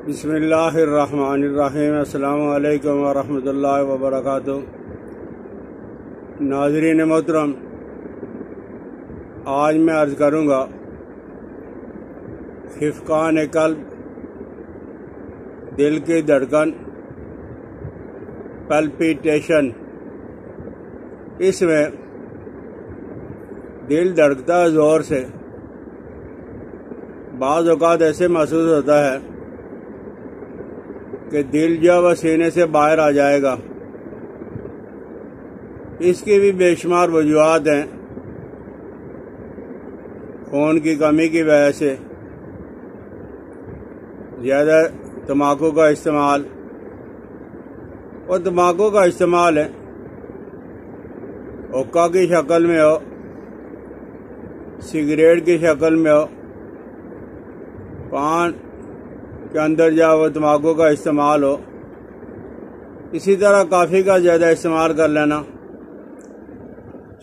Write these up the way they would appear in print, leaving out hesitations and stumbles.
بسم اللہ الرحمن الرحیم۔ السلام علیکم ورحمۃ اللہ وبرکاتہ۔ ناظرین محترم، آج میں عرض کروں گا خفقان قلب، دل کی دھڑکن، پلپیٹیشن۔ اس میں دل دھڑکتا ہے زور سے، بعض اوقات ایسے محسوس ہوتا ہے کہ دل جو وہ سینے سے باہر آ جائے گا۔ اس کی بھی بے شمار وجوہات ہیں، خون کی کمی کی وجہ سے، زیادہ تمباکو کا استعمال، اور تمباکو کا استعمال ہے حقہ کی شکل میں ہو، سگریٹ کی شکل میں ہو، پان کے اندر وہ تمباکو کا استعمال ہو، اسی طرح کافی کا زیادہ استعمال کر لینا،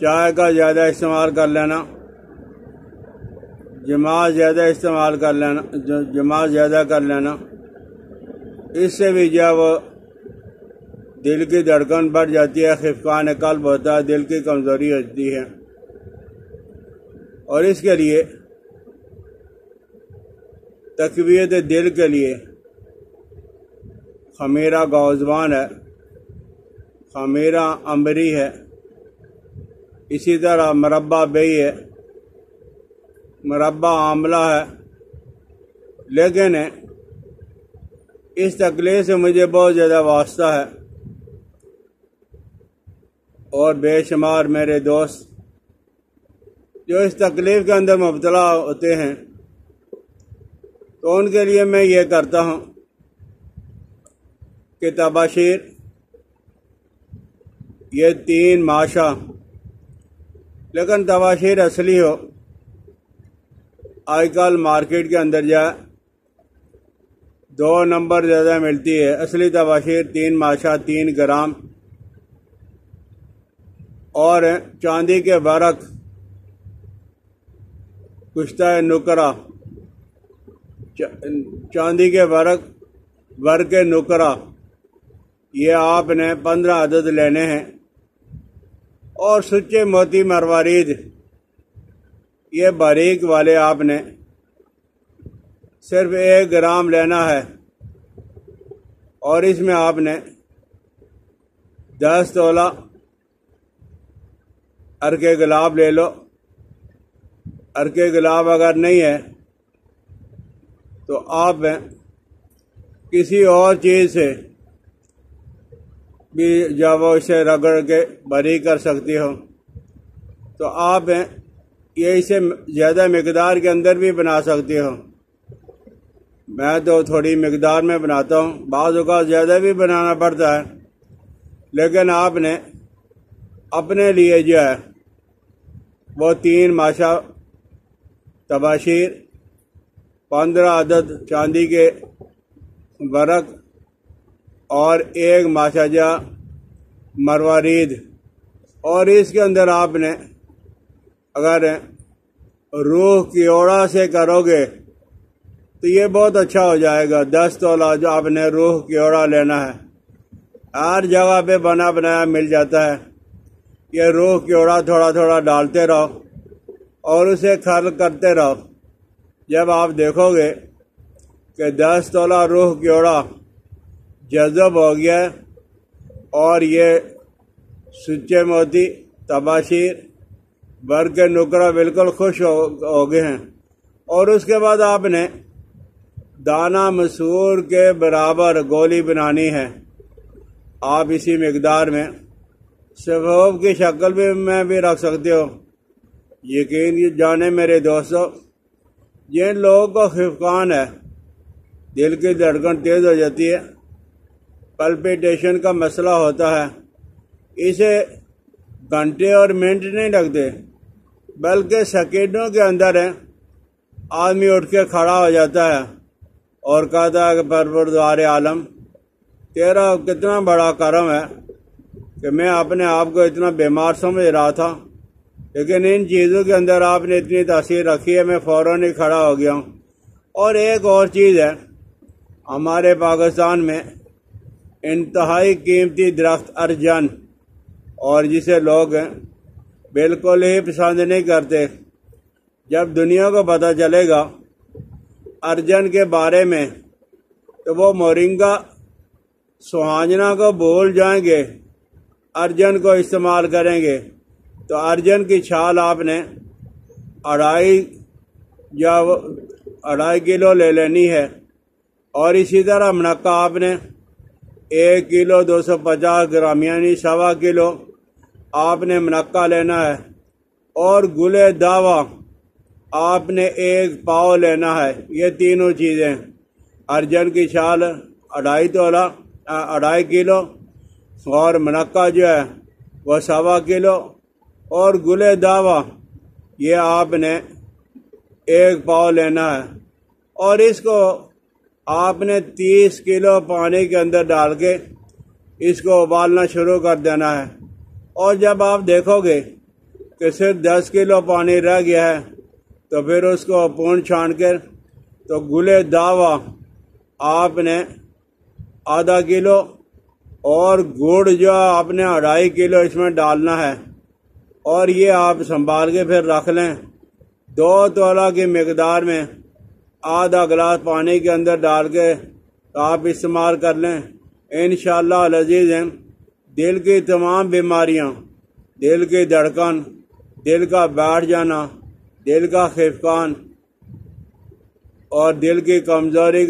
چائے کا زیادہ استعمال کر لینا، جماع زیادہ استعمال کر لینا، جماع زیادہ کر لینا، اس سے بھی وہ دل کی دھڑکن بڑھ جاتی ہے، خفقان قلب ہوتا ہے، دل کی کمزوری ہوتی ہے۔ اور اس کے لیے تقویت دل کے لیے خمیرہ گوزوان ہے، خمیرہ امبری ہے، اسی طرح مربع بیئی ہے، مربع آملہ ہے۔ لیکن اس تکلیف سے مجھے بہت زیادہ واسطہ ہے، اور بے شمار میرے دوست جو اس تکلیف کے اندر مبتلا ہوتے ہیں، تو ان کے لیے میں یہ کرتا ہوں کہ طباشیر، یہ 3 ماشا، لیکن طباشیر اصلی ہو، آج کل مارکیٹ کے اندر 2 نمبر زیادہ ملتی ہے۔ اصلی طباشیر 3 ماشا 3 گرام، اور چاندی کے ورق، کشتہ نقرہ، چاندی کے ورق نقرہ، یہ آپ نے 15 عدد لینے ہیں، اور سچےموتی مروارید، یہ باریک والے آپ نے صرف 1 گرام لینا ہے، اور اس میں آپ نے 10 تولہ عرق گلاب لے لو۔ عرق گلاب اگر نہیں ہے تو آپ کسی اور چیز سے بھی جب وہ اسے رگڑ کے باریک کر سکتی ہو، تو آپ یہ اسے زیادہ مقدار کے اندر بھی بنا سکتی ہو۔ میں تو تھوڑی مقدار میں بناتا ہوں، بعض اوقات زیادہ بھی بنانا پڑتا ہے، لیکن آپ نے اپنے لیے وہ 3 ماشا طباشیر، 15 عدد چاندی کے ورق، اور 1 ماشا مروارید، اور اس کے اندر آپ نے اگر روح کی اوڑا سے کرو گے تو یہ بہت اچھا ہو جائے گا۔ 10 تولہ جو آپ نے روح کی اوڑا لینا ہے، ہر جگہ پہ بنا بنایا مل جاتا ہے۔ یہ روح کی اوڑا تھوڑا تھوڑا ڈالتے رہو اور اسے کھل کرتے رہو، جب آپ دیکھو گے کہ 10 تولہ روح کی اوڑا جذب ہو گیا ہے، اور یہ سچےموتی طباشیر ورق نقرہ بالکل خوش ہو گئے ہیں۔ اور اس کے بعد آپ نے دانہ مسور کے برابر گولی بنانی ہے۔ آپ اسی مقدار میں سفوف کی شکل میں بھی رکھ سکتے ہو۔ یقین جانے میرے دوستو، جن لوگوں کو خفقان ہے، دل کی دھڑکن تیز ہو جاتی ہے، پلپیٹیشن کا مسئلہ ہوتا ہے، اسے گھنٹے اور منٹ نہیں لگتے، بلکہ سیکنڈوں کے اندر آدمی اٹھ کے کھڑا ہو جاتا ہے اور کہتا ہے کہ پروردگار عالم، تیرا کتنا بڑا کرم ہے کہ میں اپنے آپ کو اتنا بیمار سمجھ رہا تھا، لیکن ان چیزوں کے اندر آپ نے اتنی تاثیر رکھی ہے، میں فوراً ہی کھڑا ہو گیا ہوں۔ اور ایک اور چیز ہے، ہمارے پاکستان میں انتہائی قیمتی درخت ارجن، اور جسے لوگ بالکل ہی پسند نہیں کرتے، جب دنیا کو پتہ چلے گا ارجن کے بارے میں تو وہ مورنگا سہانجنا کو بھول جائیں گے، ارجن کو استعمال کریں گے۔ تو ارجن کی چھال آپ نے 2.5 کلو لے لینی ہے، اور اسی طرح منقع آپ نے 1 کلو 250 گرام یعنی 1.25 کلو آپ نے منقع لینا ہے، اور گلے داوا آپ نے 1 پاؤ لینا ہے۔ یہ تینوں چیزیں، ارجن کی چھال 2.5 کلو، اور منقع جو ہے وہ 1.25 کلو، اور گلے داوا یہ آپ نے 1 پاؤ لینا ہے، اور اس کو آپ نے 30 کلو پانی کے اندر ڈال کے اس کو ابالنا شروع کر دینا ہے۔ اور جب آپ دیکھو گے کہ صرف 10 کلو پانی رہ گیا ہے تو پھر اس کو پون چھان کر تو گلے داوا آپ نے 0.5 کلو، اور گڑ جو آپ نے 2.5 کلو اس میں ڈالنا ہے، اور یہ آپ سنبھال کے پھر رکھ لیں۔ 2 تولہ کی مقدار میں آدھا گلاس پانی کے اندر ڈال کے آپ استعمال کر لیں۔ انشاءاللہ العزیز دل کی تمام بیماریاں، دل کی دھڑکن، دل کا بیٹھ جانا، دل کا خفقان اور دل کی کمزوری،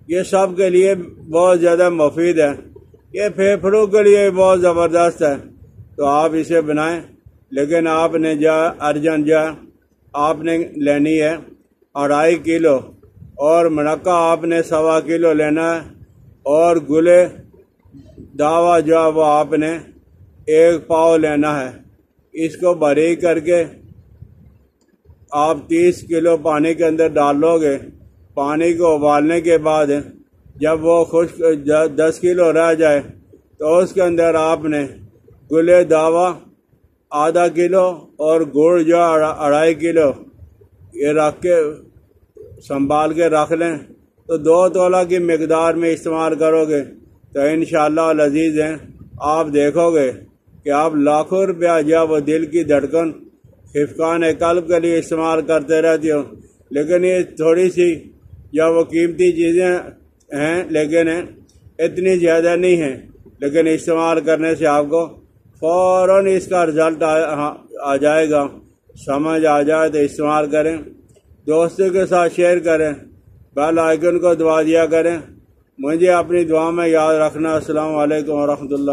یہ سب کے لیے بہت زیادہ مفید ہے، یہ پھیپھڑوں کے لیے بہت زبردست ہے۔ تو آپ اسے بنائیں، لیکن آپ نے ارجن آپ نے لینی ہے 2.5 کلو، اور منقع آپ نے 1.25 کلو لینا ہے، اور گلے داوا جو ہے وہ آپ نے 1 پاؤ لینا ہے۔ اس کو باریک کر کے آپ 30 کلو پانی کے اندر ڈال لو گے۔ پانی کو ابالنے کے بعد جب وہ خشک 10 کلو رہ جائے تو اس کے اندر آپ نے گلے داوا 0.5 کلو اور گڑ جو 2.5 کلو یہ رکھ کے سنبھال کے رکھ لیں۔ تو 2 تولہ کی مقدار میں استعمال کرو گے تو انشاءاللہ العزیز آپ دیکھو گے کہ آپ لاکھوں روپیہ جو وہ دل کی دھڑکن، خفقان قلب کے لیے استعمال کرتے رہتے ہو، لیکن یہ تھوڑی سی یا وہ قیمتی چیزیں ہیں، لیکن اتنی زیادہ نہیں ہیں، لیکن استعمال کرنے سے آپ کو فوراً اس کا رزلٹ آ جائے گا، سمجھ آ جائے تو استعمال کریں، دوستوں کے ساتھ شیئر کریں، بیل آئیکن کو دبا دیا کریں۔ مجھے اپنی دعا میں یاد رکھنا۔ السلام علیکم ورحمۃ اللہ۔